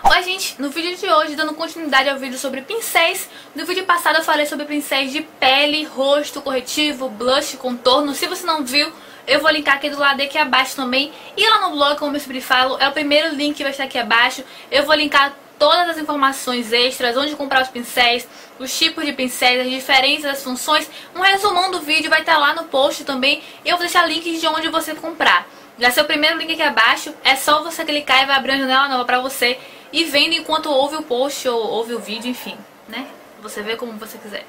Oi gente, no vídeo de hoje, dando continuidade ao vídeo sobre pincéis. No vídeo passado eu falei sobre pincéis de pele, rosto, corretivo, blush, contorno. Se você não viu, eu vou linkar aqui do lado aqui abaixo também. E lá no blog, como eu sempre falo, é o primeiro link que vai estar aqui abaixo. Eu vou linkar todas as informações extras, onde comprar os pincéis, os tipos de pincéis, as diferenças, as funções. Um resumão do vídeo vai estar lá no post também. E eu vou deixar links de onde você comprar. Já seu primeiro link aqui abaixo, é só você clicar e vai abrir uma janela nova pra você. E vendo enquanto ouve o post ou ouve o vídeo, enfim, né? Você vê como você quiser.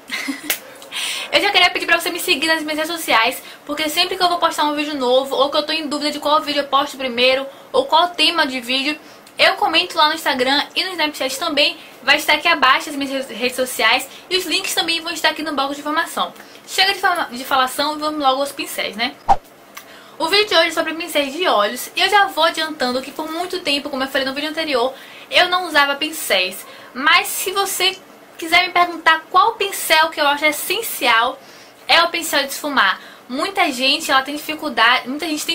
Eu já queria pedir pra você me seguir nas minhas redes sociais, porque sempre que eu vou postar um vídeo novo, ou que eu tô em dúvida de qual vídeo eu posto primeiro, ou qual tema de vídeo, eu comento lá no Instagram e no Snapchat também. Vai estar aqui abaixo as minhas redes sociais e os links também vão estar aqui no bloco de informação. Chega de falação e vamos logo aos pincéis, né? O vídeo de hoje é sobre pincéis de olhos e eu já vou adiantando que por muito tempo, como eu falei no vídeo anterior, eu não usava pincéis. Mas se você quiser me perguntar qual pincel que eu acho essencial, é o pincel de esfumar. Muita gente tem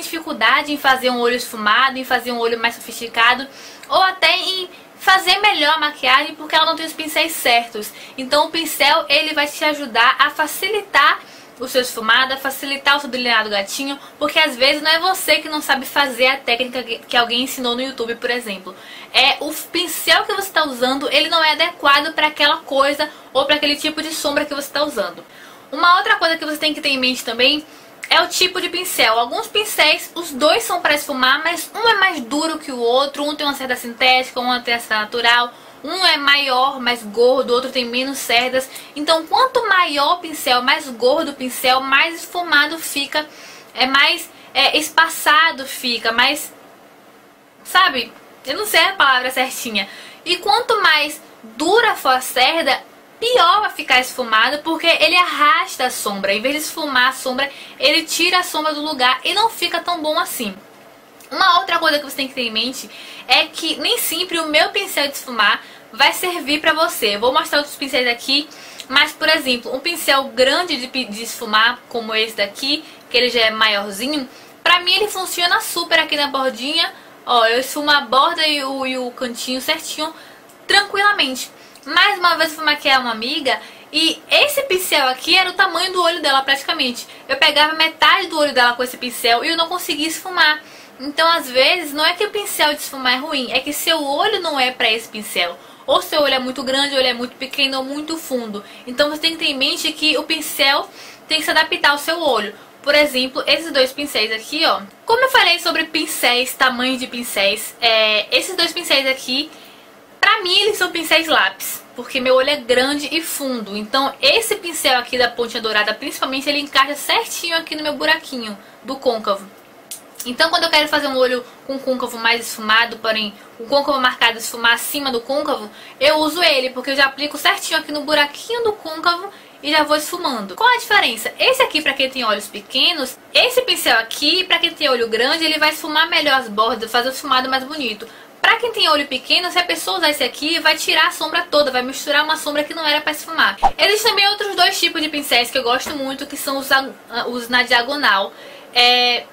dificuldade em fazer um olho esfumado, em fazer um olho mais sofisticado, ou até em fazer melhor a maquiagem porque ela não tem os pincéis certos. Então o pincel ele vai te ajudar a facilitar o seu esfumado, a facilitar o seu delineado gatinho, porque às vezes não é você que não sabe fazer a técnica que alguém ensinou no YouTube, por exemplo. É o pincel que você está usando, ele não é adequado para aquela coisa ou para aquele tipo de sombra que você está usando. Uma outra coisa que você tem que ter em mente também é o tipo de pincel. Alguns pincéis, os dois são para esfumar, mas um é mais duro que o outro, um tem uma cerda sintética, um tem essa natural. Um é maior, mais gordo, o outro tem menos cerdas. Então, quanto maior o pincel, mais gordo o pincel, mais esfumado fica, mais espaçado fica, mais, sabe? Eu não sei a palavra certinha. E quanto mais dura for a cerda, pior vai ficar esfumado, porque ele arrasta a sombra. Em vez de esfumar a sombra, ele tira a sombra do lugar e não fica tão bom assim. Uma outra coisa que você tem que ter em mente é que nem sempre o meu pincel de esfumar vai servir pra você. Eu vou mostrar outros pincéis aqui, mas, por exemplo, um pincel grande de esfumar, como esse daqui, que ele já é maiorzinho, pra mim ele funciona super aqui na bordinha. Ó, eu esfumo a borda e o cantinho certinho, tranquilamente. Mais uma vez eu fui maquiar uma amiga e esse pincel aqui era o tamanho do olho dela praticamente. Eu pegava metade do olho dela com esse pincel e eu não conseguia esfumar. Então, às vezes, não é que o pincel de esfumar é ruim, é que seu olho não é para esse pincel. Ou seu olho é muito grande, ou ele é muito pequeno, ou muito fundo. Então, você tem que ter em mente que o pincel tem que se adaptar ao seu olho. Por exemplo, esses dois pincéis aqui, ó. Como eu falei sobre pincéis, tamanho de pincéis, esses dois pincéis aqui, pra mim, eles são pincéis lápis. Porque meu olho é grande e fundo. Então, esse pincel aqui da pontinha dourada, principalmente, ele encaixa certinho aqui no meu buraquinho do côncavo. Então, quando eu quero fazer um olho com côncavo mais esfumado, porém o côncavo marcado esfumar acima do côncavo, eu uso ele, porque eu já aplico certinho aqui no buraquinho do côncavo e já vou esfumando. Qual a diferença? Esse aqui para quem tem olhos pequenos, esse pincel aqui, para quem tem olho grande, ele vai esfumar melhor as bordas, fazer o esfumado mais bonito. Para quem tem olho pequeno, se a pessoa usar esse aqui, vai tirar a sombra toda, vai misturar uma sombra que não era para esfumar. Existem também outros dois tipos de pincéis que eu gosto muito, que são os na diagonal.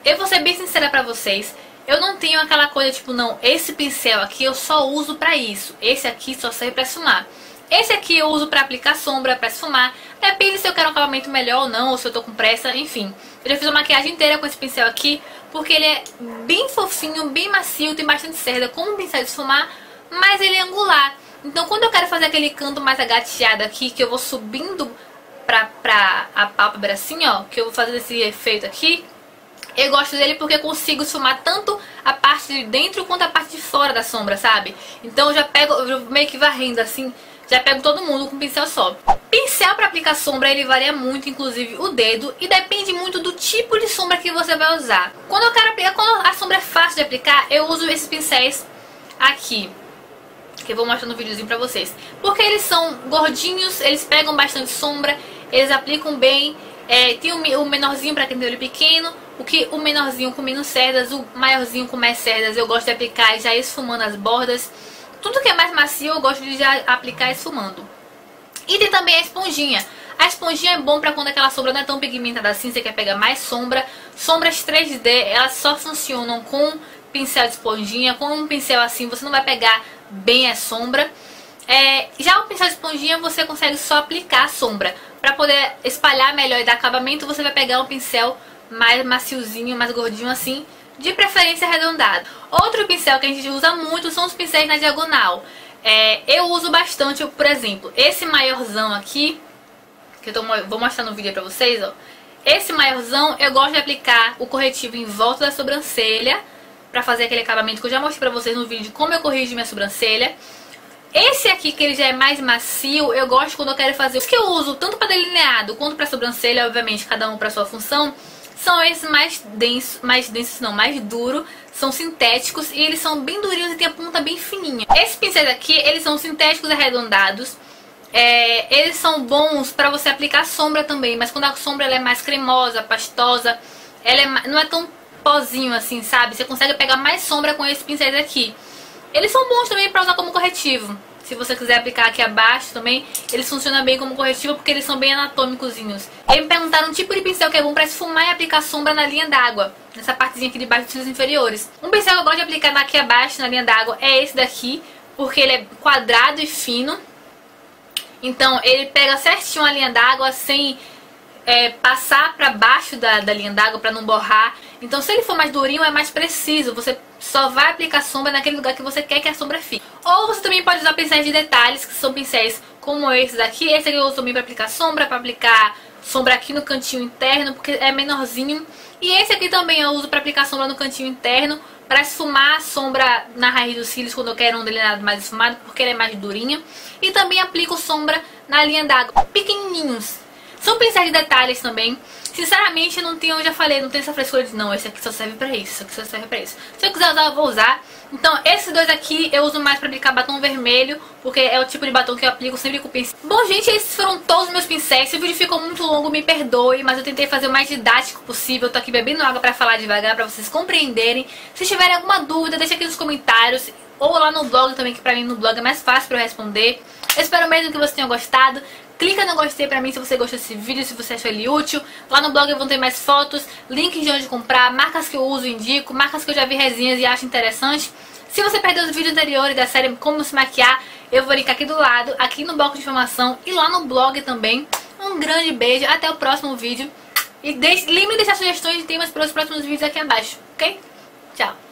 Eu vou ser bem sincera pra vocês, eu não tenho aquela coisa tipo, não, esse pincel aqui eu só uso pra isso, esse aqui só serve pra esfumar. Esse aqui eu uso pra aplicar sombra, pra esfumar, depende se eu quero um acabamento melhor ou não, ou se eu tô com pressa, enfim. Eu já fiz uma maquiagem inteira com esse pincel aqui, porque ele é bem fofinho, bem macio, tem bastante cerda, como um pincel de esfumar, mas ele é angular. Então quando eu quero fazer aquele canto mais agateado aqui, que eu vou subindo pra a pálpebra assim, ó, que eu vou fazer esse efeito aqui, eu gosto dele porque eu consigo esfumar tanto a parte de dentro quanto a parte de fora da sombra, sabe? Então eu já pego, eu meio que varrendo assim, já pego todo mundo com um pincel só. Pincel para aplicar sombra, ele varia muito, inclusive o dedo, e depende muito do tipo de sombra que você vai usar. Quando eu quero aplicar, quando a sombra é fácil de aplicar, eu uso esses pincéis aqui, que eu vou mostrar no videozinho pra vocês. Porque eles são gordinhos, eles pegam bastante sombra, eles aplicam bem. Tem o menorzinho pra quem tem olho pequeno, o menorzinho com menos cerdas, o maiorzinho com mais cerdas eu gosto de aplicar já esfumando as bordas. Tudo que é mais macio eu gosto de já aplicar esfumando. E tem também a esponjinha. A esponjinha é bom pra quando aquela sombra não é tão pigmentada assim, você quer pegar mais sombra. Sombras 3D, elas só funcionam com pincel de esponjinha. Com um pincel assim você não vai pegar bem a sombra. Já o pincel de esponjinha você consegue só aplicar a sombra. Para poder espalhar melhor e dar acabamento, você vai pegar um pincel mais maciozinho, mais gordinho assim, de preferência arredondado. Outro pincel que a gente usa muito são os pincéis na diagonal. Eu uso bastante, por exemplo, esse maiorzão aqui, que vou mostrar no vídeo pra vocês, ó. Esse maiorzão eu gosto de aplicar o corretivo em volta da sobrancelha, pra fazer aquele acabamento que eu já mostrei pra vocês no vídeo de como eu corrijo minha sobrancelha. Esse aqui, que ele já é mais macio, eu gosto quando eu quero fazer. Os que eu uso tanto pra delineado quanto pra sobrancelha, obviamente cada um pra sua função, são esses mais duro, são sintéticos e eles são bem durinhos e tem a ponta bem fininha. Esses pincéis aqui, eles são sintéticos arredondados. Eles são bons pra você aplicar sombra também, mas quando a sombra ela é mais cremosa, pastosa, não é tão pozinho assim, sabe? Você consegue pegar mais sombra com esses pincéis aqui. Eles são bons também pra usar como corretivo. Se você quiser aplicar aqui abaixo também, eles funcionam bem como corretivo porque eles são bem anatômicozinhos. Eles me perguntaram um tipo de pincel que é bom pra esfumar e aplicar sombra na linha d'água, nessa partezinha aqui de baixo dos cílios inferiores. Um pincel que eu gosto de aplicar aqui abaixo na linha d'água é esse daqui, porque ele é quadrado e fino. Então ele pega certinho a linha d'água sem passar pra baixo da linha d'água pra não borrar. Então se ele for mais durinho é mais preciso, você só vai aplicar sombra naquele lugar que você quer que a sombra fique. Ou você também pode usar pincéis de detalhes, que são pincéis como esses aqui. Esse aqui eu uso também pra aplicar sombra aqui no cantinho interno, porque é menorzinho. E esse aqui também eu uso pra aplicar sombra no cantinho interno, pra esfumar a sombra na raiz dos cílios quando eu quero um delineado mais esfumado, porque ele é mais durinho. E também aplico sombra na linha d'água, pequenininhos. São pincéis de detalhes também. Sinceramente, eu já falei, não tem essa frescura de não, esse aqui só serve pra isso, esse aqui só serve pra isso. Se eu quiser usar, eu vou usar. Então, esses dois aqui eu uso mais pra aplicar batom vermelho, porque é o tipo de batom que eu aplico sempre com pincel. Bom, gente, esses foram todos os meus pincéis. Se o vídeo ficou muito longo, me perdoe, mas eu tentei fazer o mais didático possível. Eu tô aqui bebendo água pra falar devagar, pra vocês compreenderem. Se tiverem alguma dúvida, deixa aqui nos comentários, ou lá no blog também, que pra mim no blog é mais fácil pra eu responder. Eu espero mesmo que vocês tenham gostado. Clica no gostei pra mim se você gostou desse vídeo, se você achou ele útil. Lá no blog vão ter mais fotos, links de onde comprar, marcas que eu uso e indico, marcas que eu já vi resenhas e acho interessante. Se você perdeu os vídeos anteriores da série Como Se Maquiar, eu vou linkar aqui do lado, aqui no bloco de informação e lá no blog também. Um grande beijo, até o próximo vídeo. E lembre de deixar sugestões de temas para os próximos vídeos aqui abaixo, ok? Tchau!